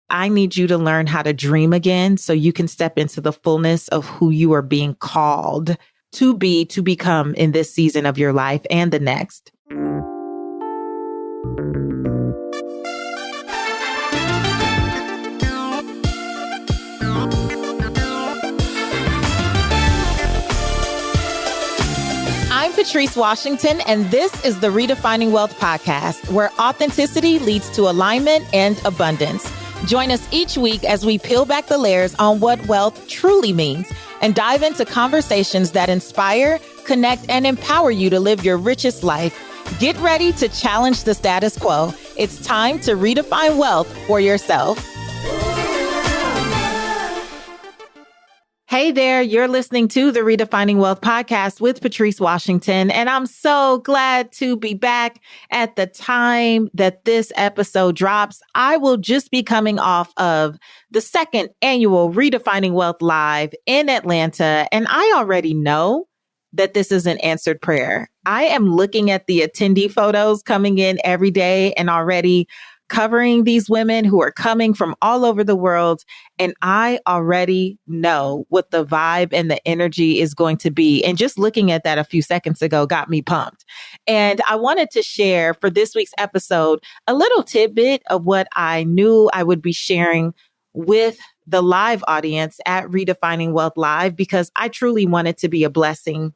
I need you to learn how to dream again so you can step into the fullness of who you are being called to be, to become in this season of your life and the next. I'm Patrice Washington, and this is the Redefining Wealth podcast, where authenticity leads to alignment and abundance. Join us each week as we peel back the layers on what wealth truly means and dive into conversations that inspire, connect, and empower you to live your richest life. Get ready to challenge the status quo. It's time to redefine wealth for yourself. Hey there, you're listening to the Redefining Wealth podcast with Patrice Washington, and I'm so glad to be back. At the time that this episode drops, I will just be coming off of the second annual Redefining Wealth Live in Atlanta, and I already know that this is an answered prayer. I am looking at the attendee photos coming in every day and already covering these women who are coming from all over the world. And I already know what the vibe and the energy is going to be. And just looking at that a few seconds ago got me pumped. And I wanted to share for this week's episode a little tidbit of what I knew I would be sharing with the live audience at Redefining Wealth Live, because I truly wanted to be a blessing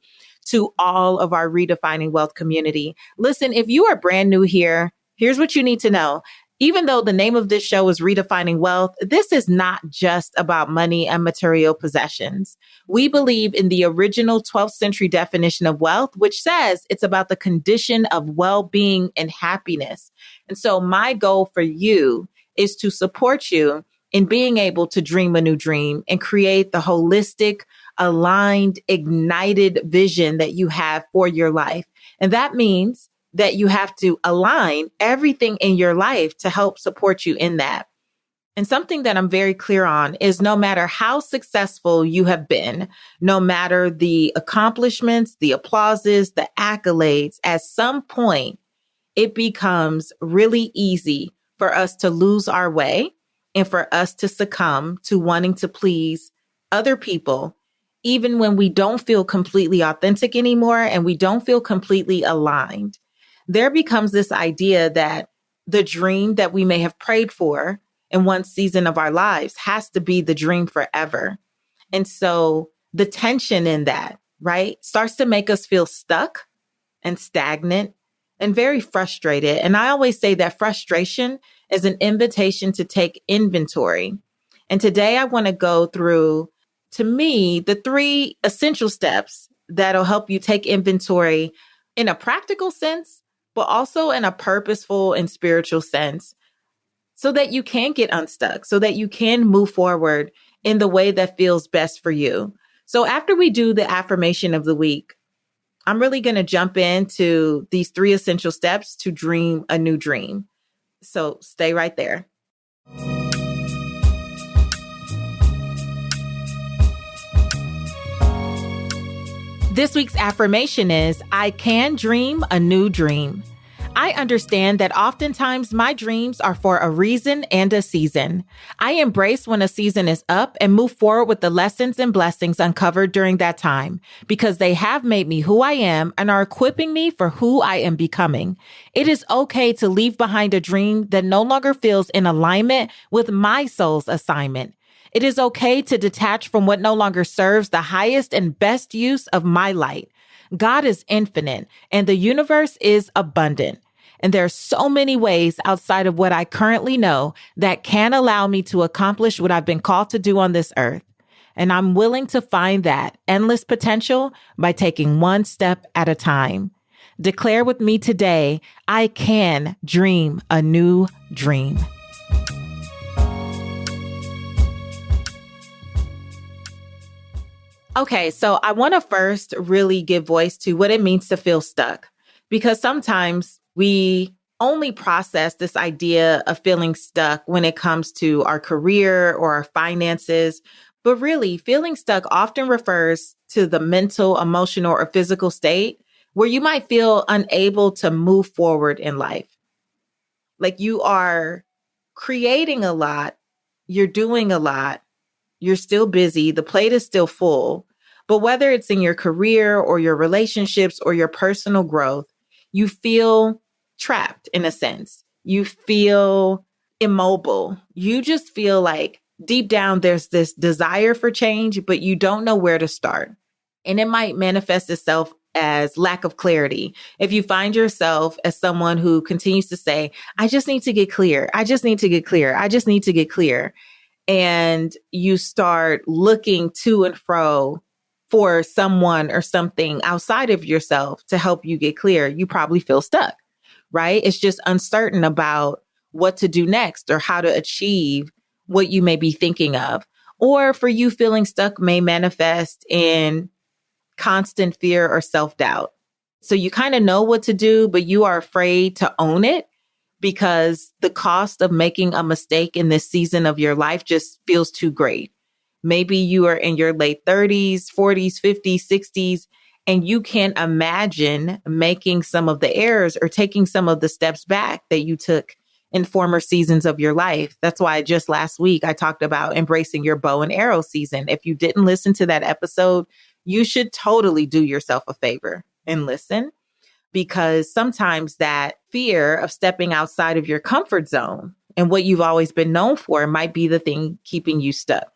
to all of our Redefining Wealth community. Listen, if you are brand new here, here's what you need to know. Even though the name of this show is Redefining Wealth, this is not just about money and material possessions. We believe in the original 12th century definition of wealth, which says it's about the condition of well-being and happiness. And so my goal for you is to support you in being able to dream a new dream and create the holistic, aligned, ignited vision that you have for your life. And that means that you have to align everything in your life to help support you in that. And something that I'm very clear on is no matter how successful you have been, no matter the accomplishments, the applauses, the accolades, at some point, it becomes really easy for us to lose our way and for us to succumb to wanting to please other people, even when we don't feel completely authentic anymore and we don't feel completely aligned. There becomes this idea that the dream that we may have prayed for in one season of our lives has to be the dream forever. And so the tension in that, right, starts to make us feel stuck and stagnant and very frustrated. And I always say that frustration is an invitation to take inventory. And today I want to go through, to me, the 3 essential steps that'll help you take inventory in a practical sense, but also in a purposeful and spiritual sense, so that you can get unstuck, so that you can move forward in the way that feels best for you. So after we do the affirmation of the week, I'm really going to jump into these 3 essential steps to dream a new dream. So stay right there. This week's affirmation is, I can dream a new dream. I understand that oftentimes my dreams are for a reason and a season. I embrace when a season is up and move forward with the lessons and blessings uncovered during that time, because they have made me who I am and are equipping me for who I am becoming. It is okay to leave behind a dream that no longer feels in alignment with my soul's assignment. It is okay to detach from what no longer serves the highest and best use of my light. God is infinite and the universe is abundant. And there are so many ways outside of what I currently know that can allow me to accomplish what I've been called to do on this earth. And I'm willing to find that endless potential by taking one step at a time. Declare with me today, I can dream a new dream. Okay, so I want to first really give voice to what it means to feel stuck, because sometimes we only process this idea of feeling stuck when it comes to our career or our finances. But really, feeling stuck often refers to the mental, emotional, or physical state where you might feel unable to move forward in life. Like you are creating a lot, you're doing a lot, you're still busy, the plate is still full. But whether it's in your career or your relationships or your personal growth, you feel trapped in a sense. You feel immobile. You just feel like deep down there's this desire for change, but you don't know where to start. And it might manifest itself as lack of clarity. If you find yourself as someone who continues to say, I just need to get clear. I just need to get clear. I just need to get clear. And you start looking to and fro for someone or something outside of yourself to help you get clear, you probably feel stuck, right? It's just uncertain about what to do next or how to achieve what you may be thinking of. Or for you, feeling stuck may manifest in constant fear or self-doubt. So you kind of know what to do, but you are afraid to own it because the cost of making a mistake in this season of your life just feels too great. Maybe you are in your late 30s, 40s, 50s, 60s, and you can't imagine making some of the errors or taking some of the steps back that you took in former seasons of your life. That's why just last week I talked about embracing your bow and arrow season. If you didn't listen to that episode, you should totally do yourself a favor and listen, because sometimes that fear of stepping outside of your comfort zone and what you've always been known for might be the thing keeping you stuck.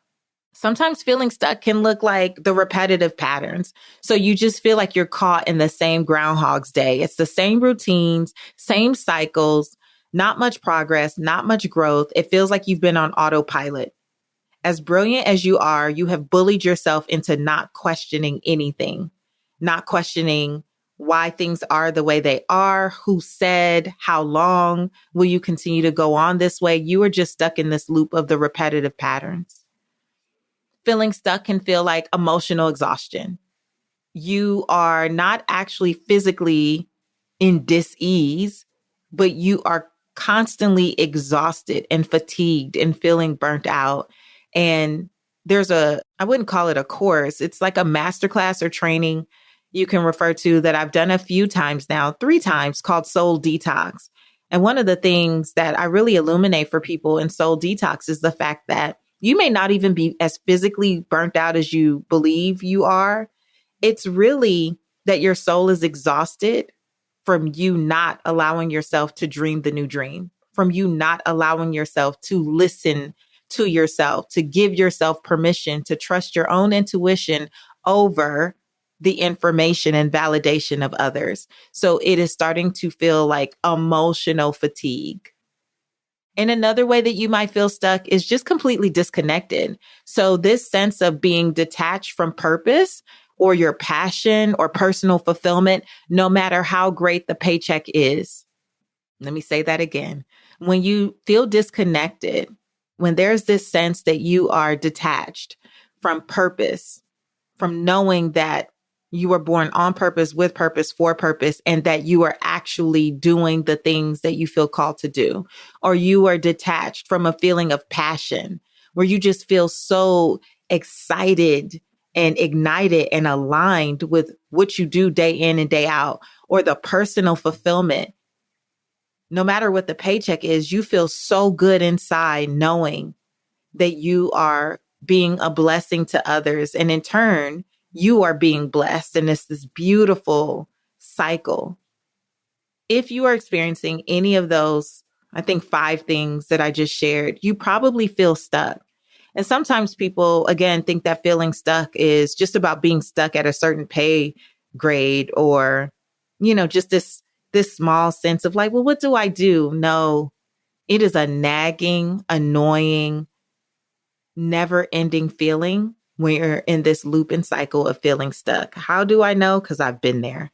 Sometimes feeling stuck can look like the repetitive patterns. So you just feel like you're caught in the same Groundhog's Day. It's the same routines, same cycles, not much progress, not much growth. It feels like you've been on autopilot. As brilliant as you are, you have bullied yourself into not questioning anything, not questioning why things are the way they are, who said, how long will you continue to go on this way? You are just stuck in this loop of the repetitive patterns. Feeling stuck can feel like emotional exhaustion. You are not actually physically in dis-ease, but you are constantly exhausted and fatigued and feeling burnt out. And I wouldn't call it a course. It's like a masterclass or training you can refer to that I've done a few times now, 3 times, called Soul Detox. And one of the things that I really illuminate for people in Soul Detox is the fact that you may not even be as physically burnt out as you believe you are. It's really that your soul is exhausted from you not allowing yourself to dream the new dream, from you not allowing yourself to listen to yourself, to give yourself permission to trust your own intuition over the information and validation of others. So it is starting to feel like emotional fatigue. And another way that you might feel stuck is just completely disconnected. So this sense of being detached from purpose or your passion or personal fulfillment, no matter how great the paycheck is. Let me say that again. When you feel disconnected, when there's this sense that you are detached from purpose, from knowing that you were born on purpose, with purpose, for purpose, and that you are actually doing the things that you feel called to do. Or you are detached from a feeling of passion where you just feel so excited and ignited and aligned with what you do day in and day out, or the personal fulfillment. No matter what the paycheck is, you feel so good inside knowing that you are being a blessing to others. And in turn, you are being blessed. And it's this beautiful cycle. If you are experiencing any of those, I think 5 things that I just shared, you probably feel stuck. And sometimes people, again, think that feeling stuck is just about being stuck at a certain pay grade or, just this small sense of like, well, what do I do? No, it is a nagging, annoying, never ending feeling when you're in this loop and cycle of feeling stuck. How do I know? Because I've been there.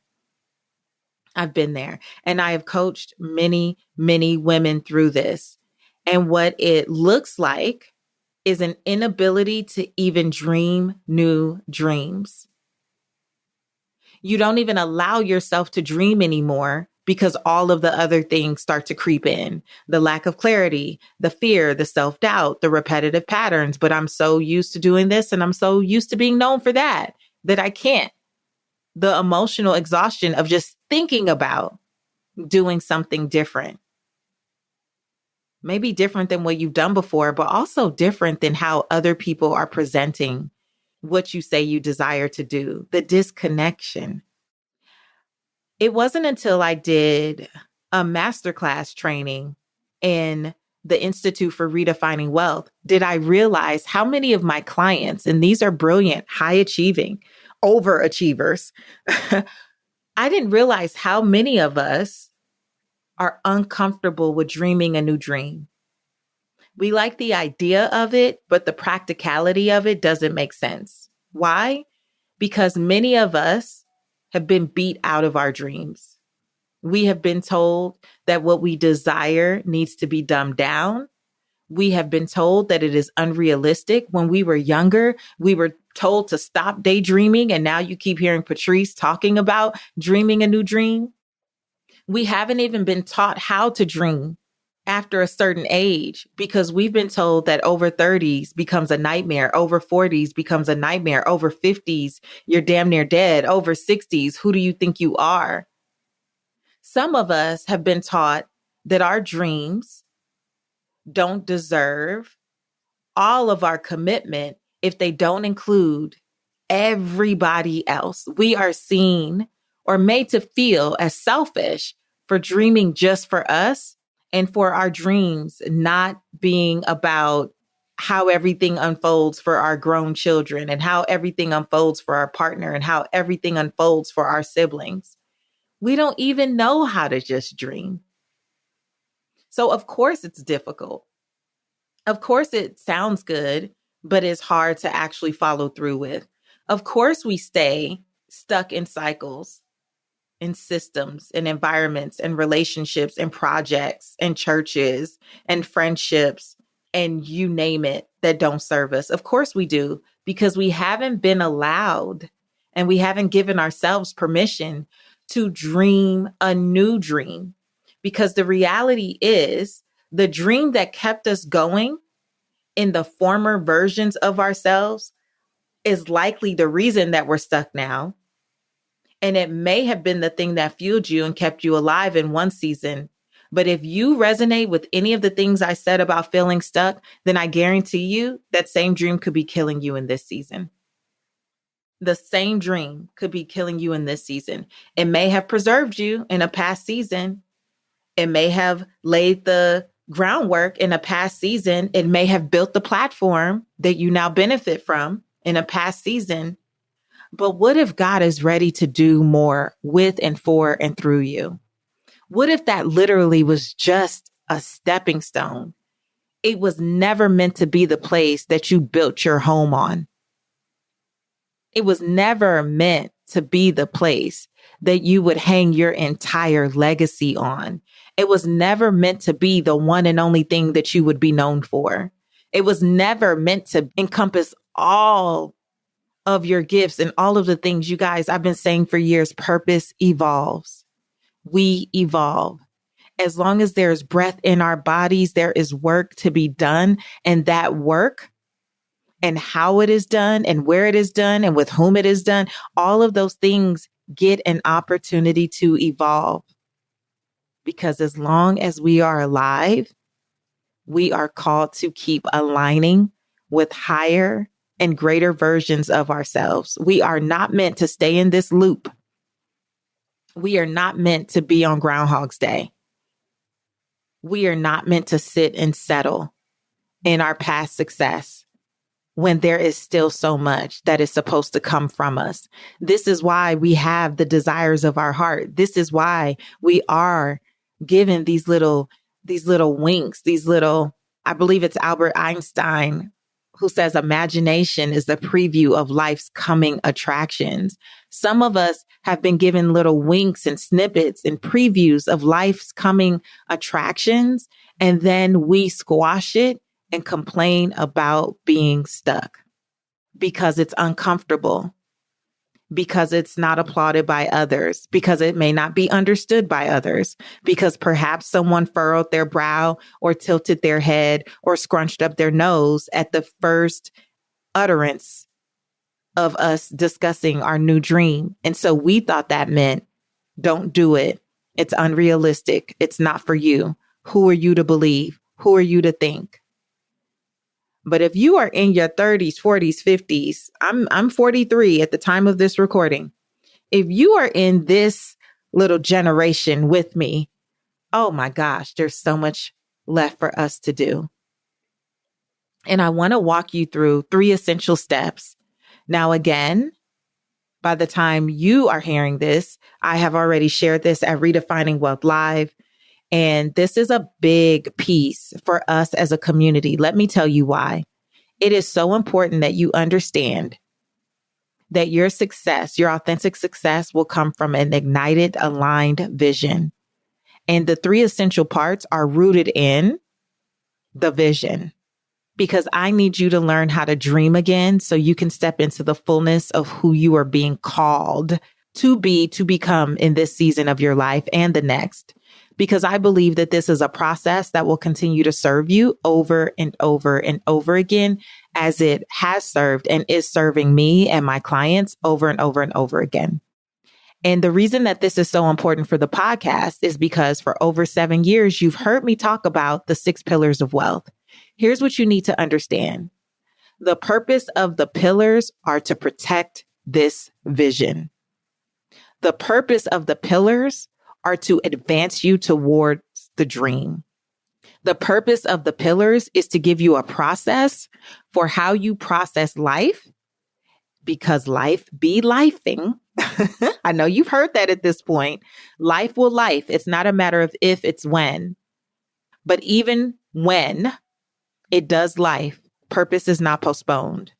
I've been there. And I have coached many, many women through this. And what it looks like is an inability to even dream new dreams. You don't even allow yourself to dream anymore because all of the other things start to creep in. The lack of clarity, the fear, the self-doubt, the repetitive patterns. But I'm so used to doing this and I'm so used to being known for that I can't. The emotional exhaustion of just thinking about doing something different. maybe different than what you've done before, but also different than how other people are presenting what you say you desire to do, the disconnection. It wasn't until I did a masterclass training in the Institute for Redefining Wealth did I realize how many of my clients, and these are brilliant, high achieving, overachievers, I didn't realize how many of us are uncomfortable with dreaming a new dream. We like the idea of it, but the practicality of it doesn't make sense. Why? Because many of us have been beat out of our dreams. We have been told that what we desire needs to be dumbed down. We have been told that it is unrealistic. When we were younger, we were told to stop daydreaming. And now you keep hearing Patrice talking about dreaming a new dream. We haven't even been taught how to dream after a certain age because we've been told that over 30s becomes a nightmare, over 40s becomes a nightmare, over 50s, you're damn near dead, over 60s, who do you think you are? Some of us have been taught that our dreams don't deserve all of our commitment if they don't include everybody else. We are seen or made to feel as selfish for dreaming just for us and for our dreams not being about how everything unfolds for our grown children and how everything unfolds for our partner and how everything unfolds for our siblings. We don't even know how to just dream. So of course it's difficult. Of course it sounds good, but it's hard to actually follow through with. Of course we stay stuck in cycles, in systems, in environments, and relationships, and projects, and churches, and friendships, and you name it, that don't serve us. Of course we do, because we haven't been allowed and we haven't given ourselves permission to dream a new dream. Because the reality is, the dream that kept us going in the former versions of ourselves is likely the reason that we're stuck now. And it may have been the thing that fueled you and kept you alive in one season. But if you resonate with any of the things I said about feeling stuck, then I guarantee you that same dream could be killing you in this season. The same dream could be killing you in this season. It may have preserved you in a past season. It may have laid the groundwork in a past season. It may have built the platform that you now benefit from in a past season. But what if God is ready to do more with and for and through you? What if that literally was just a stepping stone? It was never meant to be the place that you built your home on. It was never meant to be the place that you would hang your entire legacy on. It was never meant to be the one and only thing that you would be known for. It was never meant to encompass all of your gifts and all of the things. You guys, I've been saying for years, purpose evolves. We evolve. As long as there's breath in our bodies, there is work to be done. And that work and how it is done and where it is done and with whom it is done, all of those things get an opportunity to evolve. Because as long as we are alive, we are called to keep aligning with higher and greater versions of ourselves. We are not meant to stay in this loop. We are not meant to be on Groundhog's Day. We are not meant to sit and settle in our past success when there is still so much that is supposed to come from us. This is why we have the desires of our heart. This is why we are given these little winks, I believe it's Albert Einstein who says imagination is the preview of life's coming attractions. Some of us have been given little winks and snippets and previews of life's coming attractions, and then we squash it and complain about being stuck because it's uncomfortable, because it's not applauded by others, because it may not be understood by others, because perhaps someone furrowed their brow or tilted their head or scrunched up their nose at the first utterance of us discussing our new dream. And so we thought that meant, don't do it. It's unrealistic. It's not for you. Who are you to believe? who are you to think? But if you are in your 30s, 40s, 50s, I'm 43 at the time of this recording. If you are in this little generation with me, oh my gosh, there's so much left for us to do. And I want to walk you through 3 essential steps. Now, again, by the time you are hearing this, I have already shared this at Redefining Wealth Live. And this is a big piece for us as a community. Let me tell you why. It is so important that you understand that your success, your authentic success, will come from an ignited, aligned vision. And the 3 essential parts are rooted in the vision, because I need you to learn how to dream again so you can step into the fullness of who you are being called to be, to become in this season of your life and the next. Because I believe that this is a process that will continue to serve you over and over and over again, as it has served and is serving me and my clients over and over and over again. And the reason that this is so important for the podcast is because for over 7 years, you've heard me talk about the 6 pillars of wealth. Here's what you need to understand. The purpose of the pillars are to protect this vision. The purpose of the pillars are to advance you towards the dream. The purpose of the pillars is to give you a process for how you process life, because life be lifing. I know you've heard that at this point. Life will life. It's not a matter of if, it's when. But even when it does life, purpose is not postponed.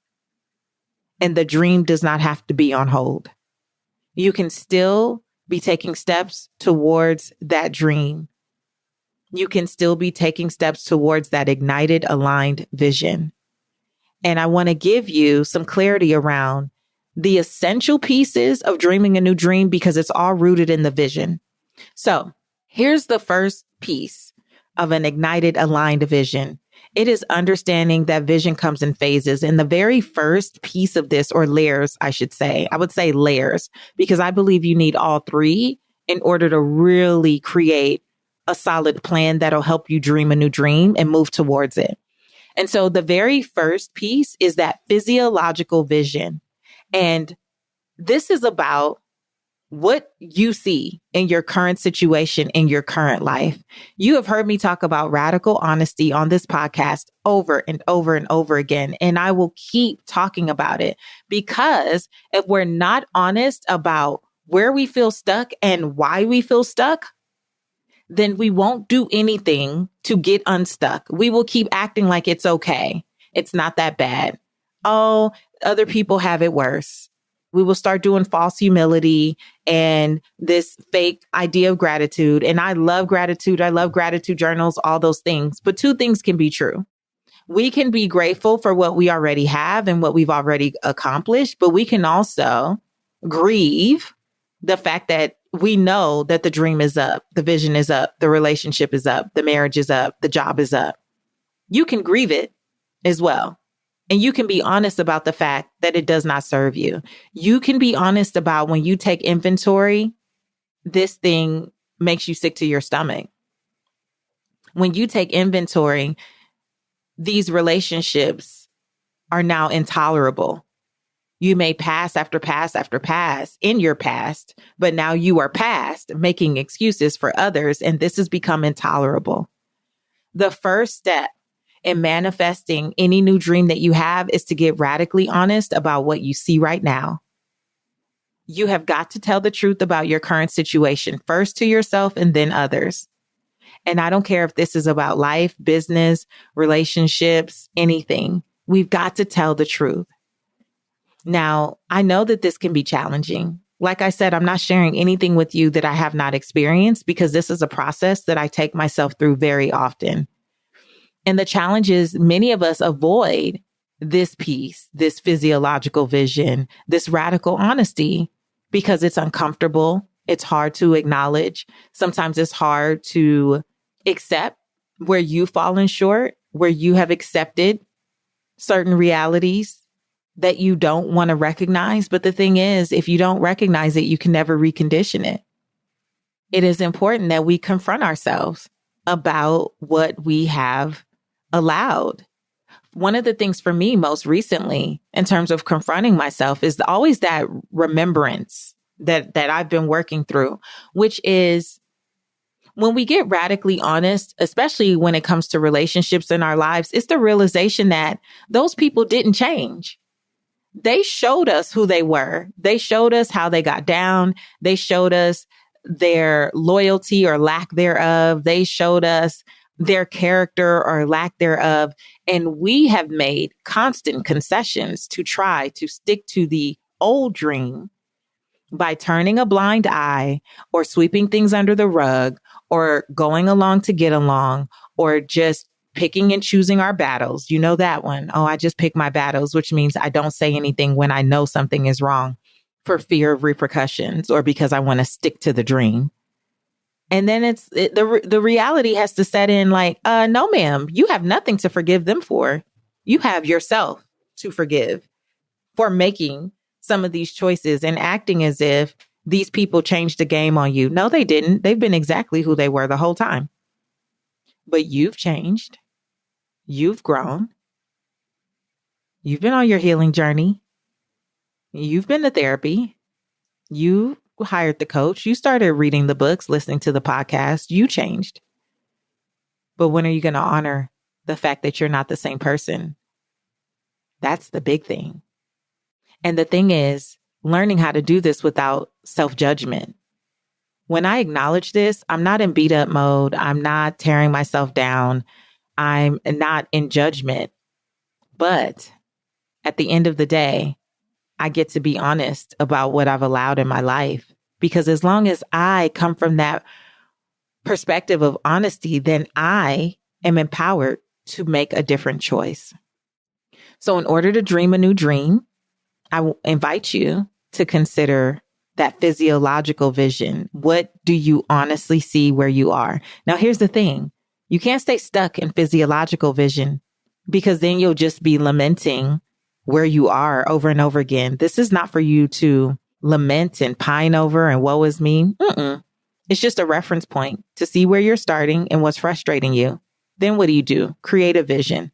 And the dream does not have to be on hold. You can still be taking steps towards that dream. You can still be taking steps towards that ignited, aligned vision. And I want to give you some clarity around the essential pieces of dreaming a new dream, because it's all rooted in the vision. So here's the first piece of an ignited, aligned vision. It is understanding that vision comes in phases. And the very first piece of this, or layers, I should say, I would say layers, because I believe you need all 3 in order to really create a solid plan that'll help you dream a new dream and move towards it. And so the very first piece is that physiological vision. And this is about what you see in your current situation, in your current life. You have heard me talk about radical honesty on this podcast over and over and over again. And I will keep talking about it, because if we're not honest about where we feel stuck and why we feel stuck, then we won't do anything to get unstuck. We will keep acting like it's okay. It's not that bad. Oh, other people have it worse. We will start doing false humility and this fake idea of gratitude. And I love gratitude. I love gratitude journals, all those things. But 2 things can be true. We can be grateful for what we already have and what we've already accomplished, but we can also grieve the fact that we know that the dream is up, the vision is up, the relationship is up, the marriage is up, the job is up. You can grieve it as well. And you can be honest about the fact that it does not serve you. You can be honest about when you take inventory, this thing makes you sick to your stomach. When you take inventory, these relationships are now intolerable. You may pass after pass after pass in your past, but now you are past, making excuses for others, and this has become intolerable. The first step in manifesting any new dream that you have is to get radically honest about what you see right now. You have got to tell the truth about your current situation, first to yourself and then others. And I don't care if this is about life, business, relationships, anything. We've got to tell the truth. Now, I know that this can be challenging. Like I said, I'm not sharing anything with you that I have not experienced, because this is a process that I take myself through very often. And the challenge is many of us avoid this piece, this physiological vision, this radical honesty, because it's uncomfortable. It's hard to acknowledge. Sometimes it's hard to accept where you've fallen short, where you have accepted certain realities that you don't want to recognize. But the thing is, if you don't recognize it, you can never recondition it. It is important that we confront ourselves about what we have allowed. One of the things for me most recently in terms of confronting myself is always that remembrance that I've been working through, which is when we get radically honest, especially when it comes to relationships in our lives, it's the realization that those people didn't change. They showed us who they were. They showed us how they got down. They showed us their loyalty or lack thereof. They showed us their character or lack thereof. And we have made constant concessions to try to stick to the old dream by turning a blind eye or sweeping things under the rug or going along to get along or just picking and choosing our battles. You know that one. Oh, I just pick my battles, which means I don't say anything when I know something is wrong for fear of repercussions or because I want to stick to the dream. And then the reality has to set in like, no, ma'am, you have nothing to forgive them for. You have yourself to forgive for making some of these choices and acting as if these people changed the game on you. No, they didn't. They've been exactly who they were the whole time. But you've changed. You've grown. You've been on your healing journey. You've been to therapy. You hired the coach. You started reading the books, listening to the podcast. You changed. But when are you going to honor the fact that you're not the same person? That's the big thing. And the thing is, learning how to do this without self-judgment. When I acknowledge this, I'm not in beat up mode. I'm not tearing myself down. I'm not in judgment. But at the end of the day, I get to be honest about what I've allowed in my life. Because as long as I come from that perspective of honesty, then I am empowered to make a different choice. So in order to dream a new dream, I invite you to consider that physiological vision. What do you honestly see where you are? Now, here's the thing. You can't stay stuck in physiological vision because then you'll just be lamenting where you are over and over again. This is not for you to lament and pine over and woe is me. It's just a reference point to see where you're starting and what's frustrating you. Then what do? Create a vision.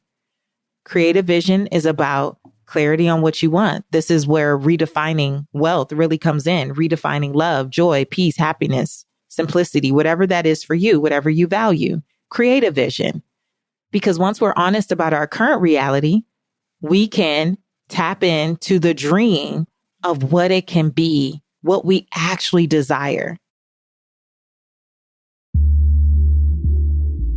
Create a vision is about clarity on what you want. This is where redefining wealth really comes in. Redefining love, joy, peace, happiness, simplicity, whatever that is for you, whatever you value. Create a vision. Because once we're honest about our current reality, we can tap into the dream of what it can be, what we actually desire.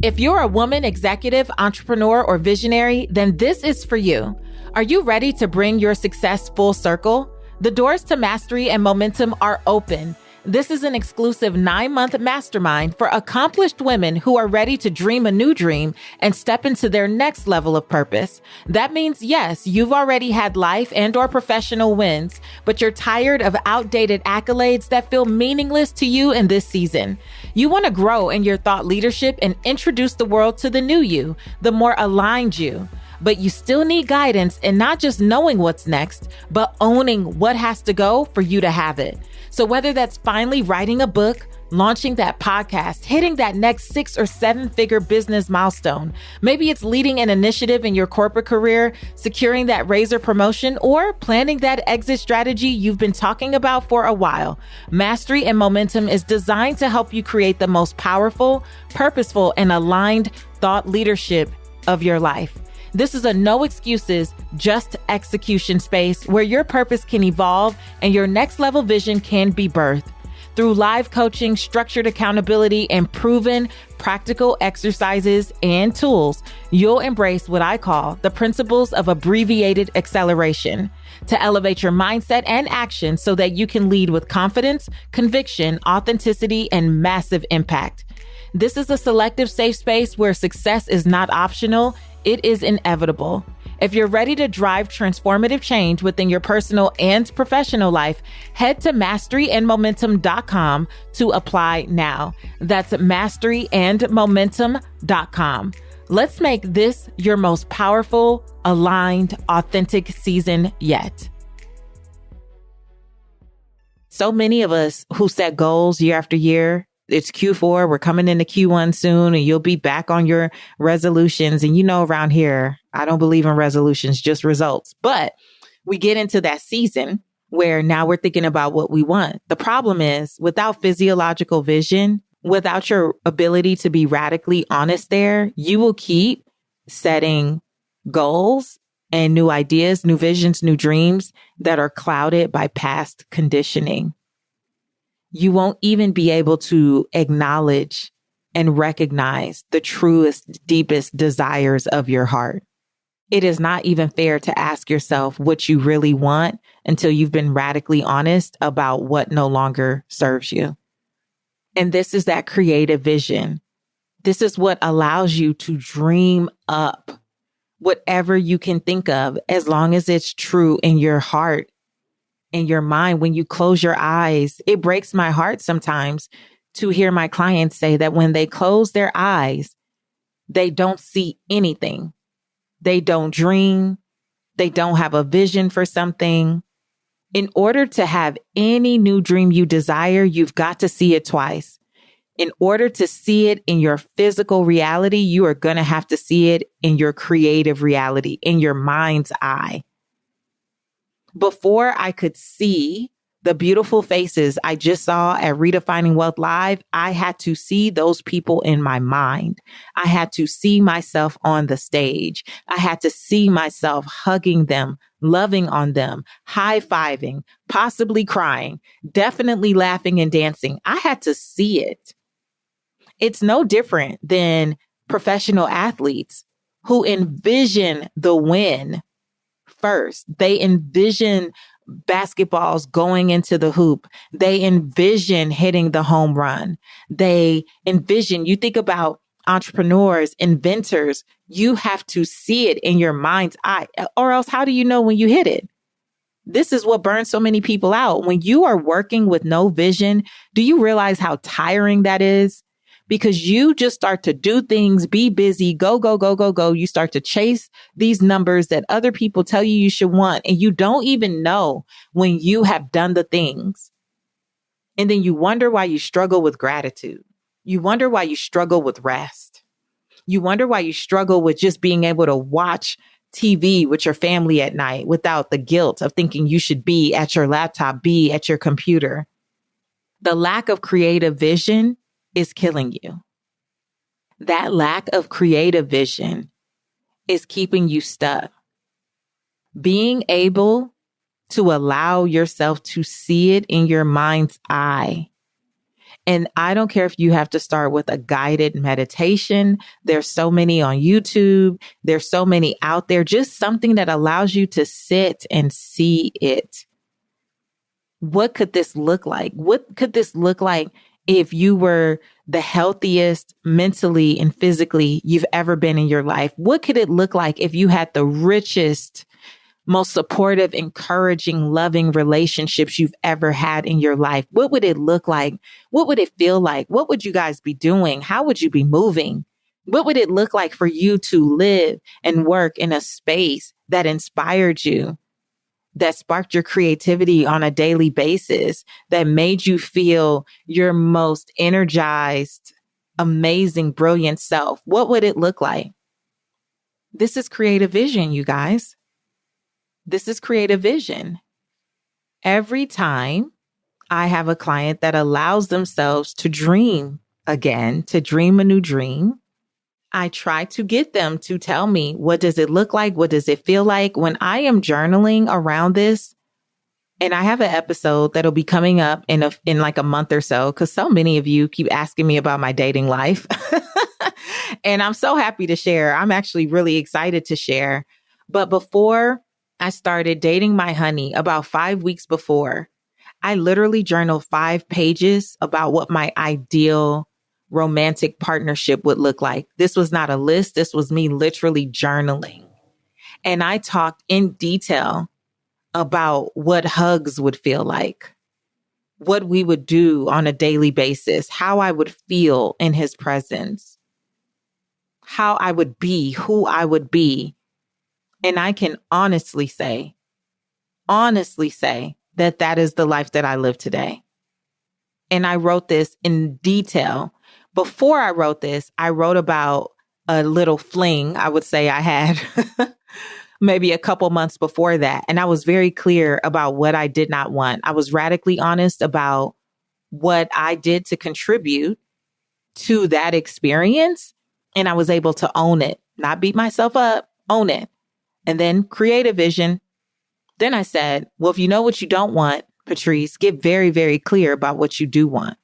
If you're a woman, executive, entrepreneur, or visionary, then this is for you. Are you ready to bring your success full circle? The doors to mastery and momentum are open. This is an exclusive 9-month mastermind for accomplished women who are ready to dream a new dream and step into their next level of purpose. That means, yes, you've already had life and or professional wins, but you're tired of outdated accolades that feel meaningless to you in this season. You want to grow in your thought leadership and introduce the world to the new you, the more aligned you. But you still need guidance in not just knowing what's next, but owning what has to go for you to have it. So whether that's finally writing a book, launching that podcast, hitting that next 6 or 7-figure business milestone, maybe it's leading an initiative in your corporate career, securing that raiser promotion, or planning that exit strategy you've been talking about for a while, Mastery and Momentum is designed to help you create the most powerful, purposeful, and aligned thought leadership of your life. This is a no excuses, just execution space where your purpose can evolve and your next level vision can be birthed. Through live coaching, structured accountability, and proven practical exercises and tools, you'll embrace what I call the principles of abbreviated acceleration to elevate your mindset and action so that you can lead with confidence, conviction, authenticity, and massive impact. This is a selective safe space where success is not optional. It is inevitable. If you're ready to drive transformative change within your personal and professional life, head to masteryandmomentum.com to apply now. That's masteryandmomentum.com. Let's make this your most powerful, aligned, authentic season yet. So many of us who set goals year after year it's Q4. We're coming into Q1 soon and you'll be back on your resolutions. And around here, I don't believe in resolutions, just results. But we get into that season where now we're thinking about what we want. The problem is without physiological vision, without your ability to be radically honest there, you will keep setting goals and new ideas, new visions, new dreams that are clouded by past conditioning. You won't even be able to acknowledge and recognize the truest, deepest desires of your heart. It is not even fair to ask yourself what you really want until you've been radically honest about what no longer serves you. And this is that creative vision. This is what allows you to dream up whatever you can think of, as long as it's true in your heart, in your mind. When you close your eyes, it breaks my heart sometimes to hear my clients say that when they close their eyes, they don't see anything. They don't dream. They don't have a vision for something. In order to have any new dream you desire, you've got to see it twice. In order to see it in your physical reality, you are going to have to see it in your creative reality, in your mind's eye. Before I could see the beautiful faces I just saw at Redefining Wealth Live, I had to see those people in my mind. I had to see myself on the stage. I had to see myself hugging them, loving on them, high-fiving, possibly crying, definitely laughing and dancing. I had to see it. It's no different than professional athletes who envision the win first. They envision basketballs going into the hoop. They envision hitting the home run. They envision, you think about entrepreneurs, inventors, you have to see it in your mind's eye, or else how do you know when you hit it? This is what burns so many people out. When you are working with no vision, do you realize how tiring that is? Because you just start to do things, be busy, go, go, go, go, go. You start to chase these numbers that other people tell you should want. And you don't even know when you have done the things. And then you wonder why you struggle with gratitude. You wonder why you struggle with rest. You wonder why you struggle with just being able to watch TV with your family at night without the guilt of thinking you should be at your laptop, be at your computer. The lack of creative vision is killing you. That lack of creative vision is keeping you stuck. Being able to allow yourself to see it in your mind's eye. And I don't care if you have to start with a guided meditation. There's so many on YouTube. There's so many out there. Just something that allows you to sit and see it. What could this look like? What could this look like if you were the healthiest mentally and physically you've ever been in your life? What could it look like if you had the richest, most supportive, encouraging, loving relationships you've ever had in your life? What would it look like? What would it feel like? What would you guys be doing? How would you be moving? What would it look like for you to live and work in a space that inspired you, that sparked your creativity on a daily basis, that made you feel your most energized, amazing, brilliant self? What would it look like? This is creative vision, you guys. This is creative vision. Every time I have a client that allows themselves to dream again, to dream a new dream, I try to get them to tell me, what does it look like? What does it feel like? When I am journaling around this, and I have an episode that'll be coming up in like a month or so, because so many of you keep asking me about my dating life. And I'm so happy to share. I'm actually really excited to share. But before I started dating my honey, about 5 weeks before, I literally journaled 5 pages about what my ideal romantic partnership would look like. This was not a list. This was me literally journaling. And I talked in detail about what hugs would feel like, what we would do on a daily basis, how I would feel in his presence, how I would be, who I would be. And I can honestly say that that is the life that I live today. And I wrote this in detail. Before I wrote this, I wrote about a little fling, I would say I had maybe a couple months before that. And I was very clear about what I did not want. I was radically honest about what I did to contribute to that experience. And I was able to own it, not beat myself up, own it. And then create a vision. Then I said, well, if you know what you don't want, Patrice, get very, very clear about what you do want.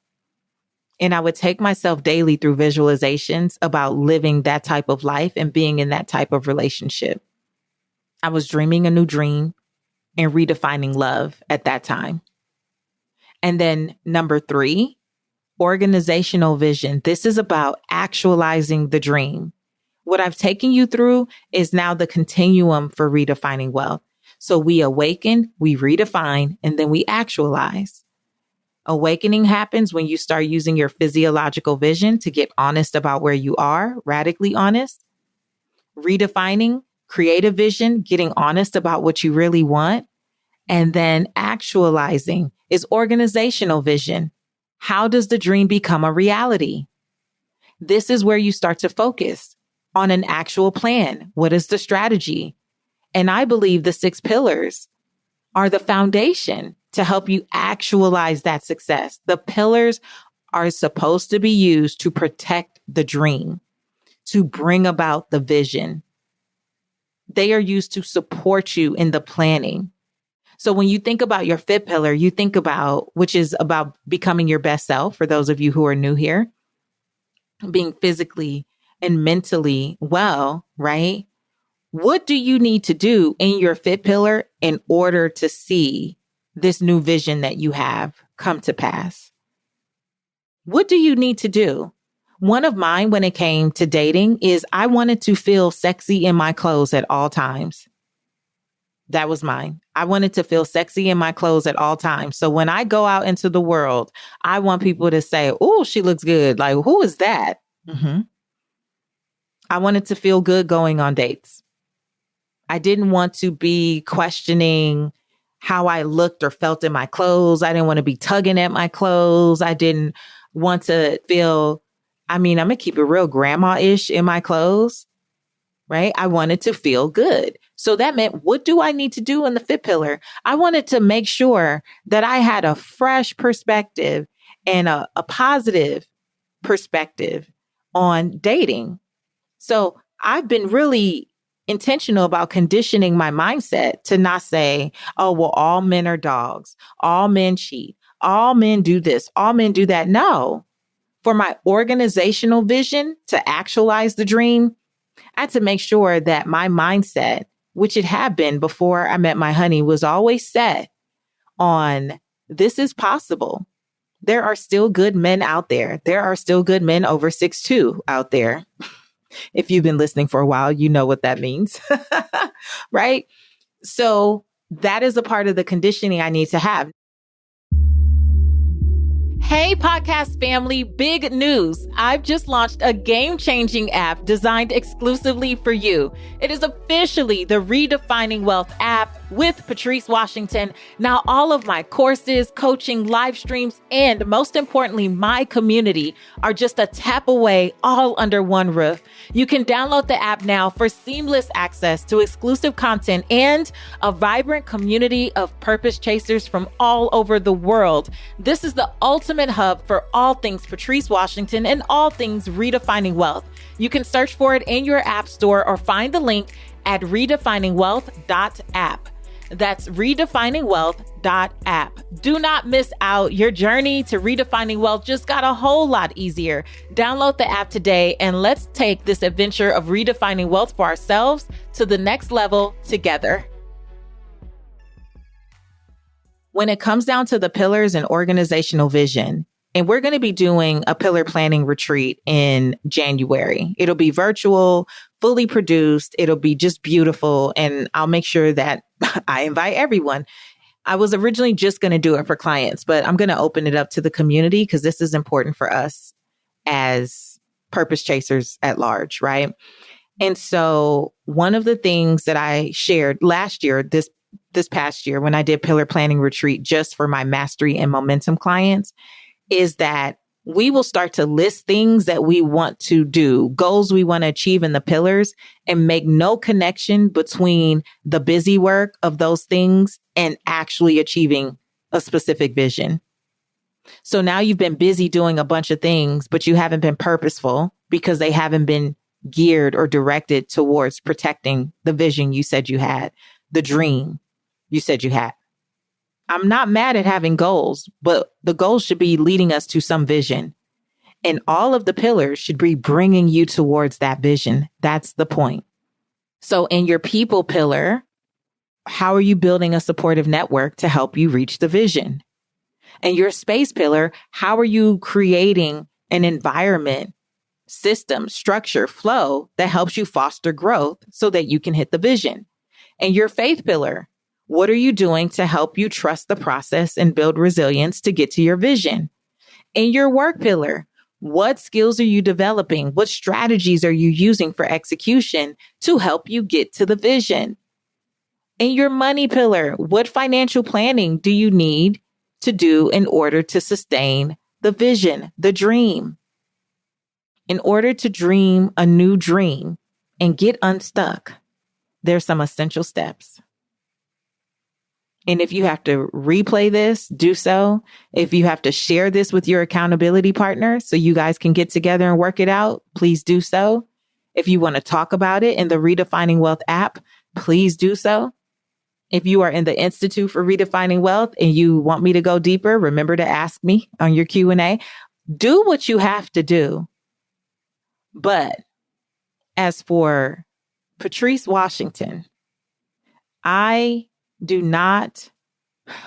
And I would take myself daily through visualizations about living that type of life and being in that type of relationship. I was dreaming a new dream and redefining love at that time. And then number 3, organizational vision. This is about actualizing the dream. What I've taken you through is now the continuum for redefining wealth. So we awaken, we redefine, and then we actualize. Awakening happens when you start using your physiological vision to get honest about where you are, radically honest. Redefining, creative vision, getting honest about what you really want. And then actualizing is organizational vision. How does the dream become a reality? This is where you start to focus on an actual plan. What is the strategy? And I believe the 6 pillars are the foundation to help you actualize that success. The pillars are supposed to be used to protect the dream, to bring about the vision. They are used to support you in the planning. So when you think about your 5th pillar, you think about, which is about becoming your best self, for those of you who are new here, being physically and mentally well, right? What do you need to do in your 5th pillar in order to see this new vision that you have come to pass? What do you need to do? One of mine when it came to dating is I wanted to feel sexy in my clothes at all times. That was mine. I wanted to feel sexy in my clothes at all times. So when I go out into the world, I want people to say, oh, she looks good. Like, who is that? Mm-hmm. I wanted to feel good going on dates. I didn't want to be questioning how I looked or felt in my clothes. I didn't want to be tugging at my clothes. I didn't want to feel, I'm going to keep it real grandma-ish in my clothes, right? I wanted to feel good. So that meant, what do I need to do in the 5th pillar? I wanted to make sure that I had a fresh perspective and a positive perspective on dating. So I've been really intentional about conditioning my mindset to not say, oh, well, all men are dogs. All men cheat. All men do this. All men do that. No. For my organizational vision to actualize the dream, I had to make sure that my mindset, which it had been before I met my honey, was always set on this is possible. There are still good men out there. There are still good men over 6'2" out there. If you've been listening for a while, you know what that means, right? So that is a part of the conditioning I need to have. Hey, podcast family, big news. I've just launched a game-changing app designed exclusively for you. It is officially the Redefining Wealth app with Patrice Washington. Now, all of my courses, coaching, live streams, and most importantly, my community are just a tap away, all under one roof. You can download the app now for seamless access to exclusive content and a vibrant community of purpose chasers from all over the world. This is the ultimate hub for all things Patrice Washington and all things redefining wealth. You can search for it in your app store or find the link at redefiningwealth.app. That's redefiningwealth.app. Do not miss out. Your journey to redefining wealth just got a whole lot easier. Download the app today and let's take this adventure of redefining wealth for ourselves to the next level together. When it comes down to the pillars and organizational vision, and we're going to be doing a pillar planning retreat in January. It'll be virtual, fully produced. It'll be just beautiful. And I'll make sure that I invite everyone. I was originally just going to do it for clients, but I'm going to open it up to the community because this is important for us as purpose chasers at large, right? And so one of the things that I shared last year, this past year, when I did pillar planning retreat just for my mastery and momentum clients, is that we will start to list things that we want to do, goals we want to achieve in the pillars, and make no connection between the busy work of those things and actually achieving a specific vision. So now you've been busy doing a bunch of things, but you haven't been purposeful because they haven't been geared or directed towards protecting the vision you said you had, the dream you said you had. I'm not mad at having goals, but the goals should be leading us to some vision. And all of the pillars should be bringing you towards that vision. That's the point. So in your people pillar, how are you building a supportive network to help you reach the vision? And your space pillar, how are you creating an environment, system, structure, flow that helps you foster growth so that you can hit the vision? And your faith pillar, what are you doing to help you trust the process and build resilience to get to your vision? In your work pillar, what skills are you developing? What strategies are you using for execution to help you get to the vision? In your money pillar, what financial planning do you need to do in order to sustain the vision, the dream? In order to dream a new dream and get unstuck, there's some essential steps. And if you have to replay this, do so. If you have to share this with your accountability partner so you guys can get together and work it out, please do so. If you want to talk about it in the Redefining Wealth app, please do so. If you are in the Institute for Redefining Wealth and you want me to go deeper, remember to ask me on your Q&A. Do what you have to do. But as for Patrice Washington, I do not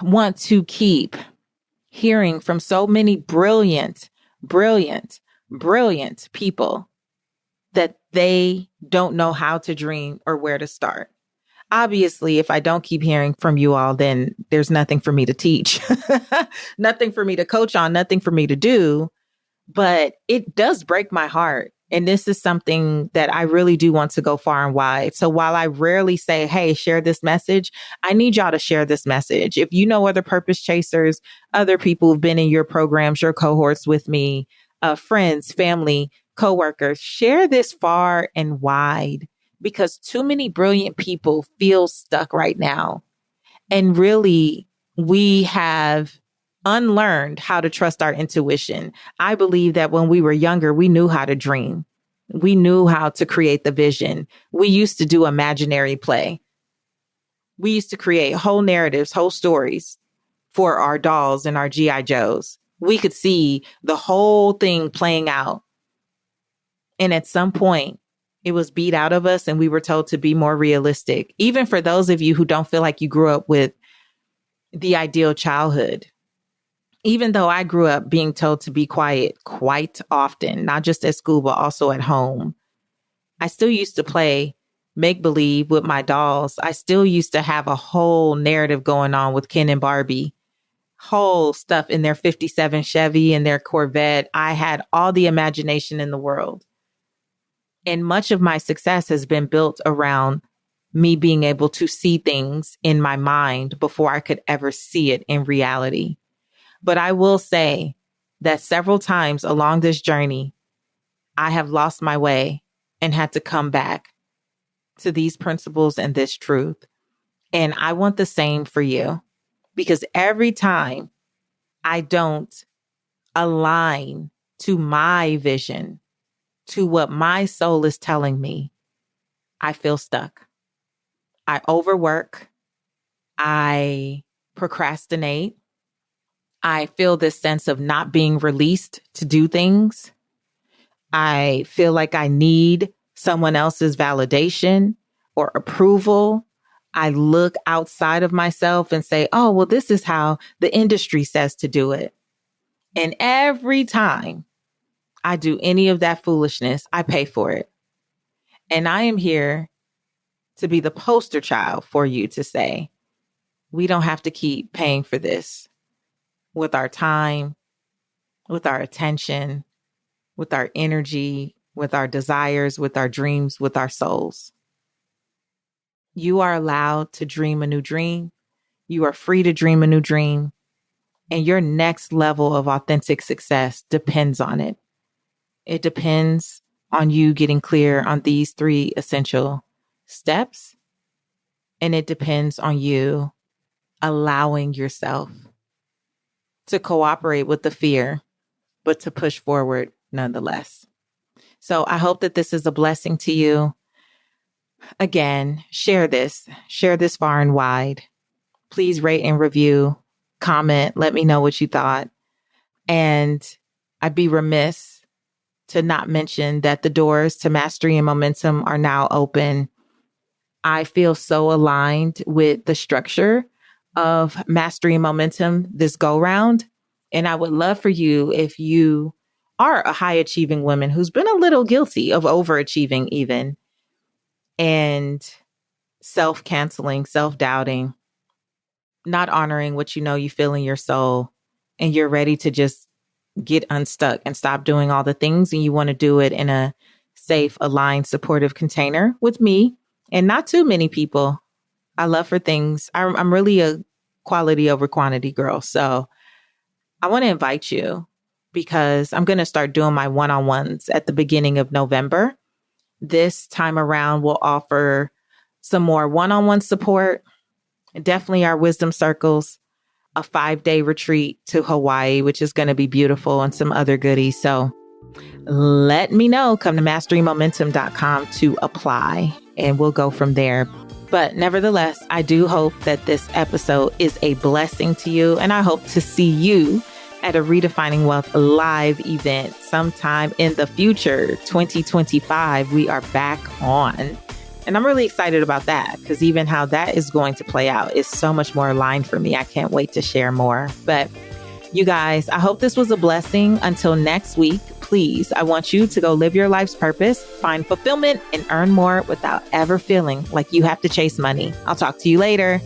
want to keep hearing from so many brilliant people that they don't know how to dream or where to start. Obviously, if I don't keep hearing from you all, then there's nothing for me to teach, nothing for me to coach on, nothing for me to do. But it does break my heart. And this is something that I really do want to go far and wide. So while I rarely say, hey, share this message, I need y'all to share this message. If you know other purpose chasers, other people who've been in your programs, your cohorts with me, friends, family, coworkers, share this far and wide, because too many brilliant people feel stuck right now. And really, we have unlearned how to trust our intuition. I believe that when we were younger, we knew how to dream. We knew how to create the vision. We used to do imaginary play. We used to create whole narratives, whole stories for our dolls and our G.I. Joes. We could see the whole thing playing out. And at some point, it was beat out of us and we were told to be more realistic. Even for those of you who don't feel like you grew up with the ideal childhood. Even though I grew up being told to be quiet quite often, not just at school, but also at home, I still used to play make-believe with my dolls. I still used to have a whole narrative going on with Ken and Barbie, whole stuff in their 57 Chevy and their Corvette. I had all the imagination in the world. And much of my success has been built around me being able to see things in my mind before I could ever see it in reality. But I will say that several times along this journey, I have lost my way and had to come back to these principles and this truth. And I want the same for you, because every time I don't align to my vision, to what my soul is telling me, I feel stuck. I overwork. I procrastinate. I feel this sense of not being released to do things. I feel like I need someone else's validation or approval. I look outside of myself and say, oh, well, this is how the industry says to do it. And every time I do any of that foolishness, I pay for it. And I am here to be the poster child for you to say, we don't have to keep paying for this with our time, with our attention, with our energy, with our desires, with our dreams, with our souls. You are allowed to dream a new dream. You are free to dream a new dream. And your next level of authentic success depends on it. It depends on you getting clear on these 3 essential steps. And it depends on you allowing yourself to cooperate with the fear, but to push forward nonetheless. So I hope that this is a blessing to you. Again, share this far and wide. Please rate and review, comment, let me know what you thought. And I'd be remiss to not mention that the doors to Mastery and Momentum are now open. I feel so aligned with the structure of Mastery and Momentum this go round. And I would love for you, if you are a high achieving woman who's been a little guilty of overachieving even, and self-canceling, self-doubting, not honoring what you know you feel in your soul, and you're ready to just get unstuck and stop doing all the things, and you want to do it in a safe, aligned, supportive container with me and not too many people. I love for things. I'm really a quality over quantity girl. So I want to invite you, because I'm going to start doing my one-on-ones at the beginning of November. This time around, we'll offer some more one-on-one support, definitely our wisdom circles, a 5-day retreat to Hawaii, which is going to be beautiful, and some other goodies. So let me know. Come to masterymomentum.com to apply, and we'll go from there. But nevertheless, I do hope that this episode is a blessing to you, and I hope to see you at a Redefining Wealth live event sometime in the future. 2025, we are back on. And I'm really excited about that, because even how that is going to play out is so much more aligned for me. I can't wait to share more. But you guys, I hope this was a blessing. Until next week, please, I want you to go live your life's purpose, find fulfillment, and earn more without ever feeling like you have to chase money. I'll talk to you later.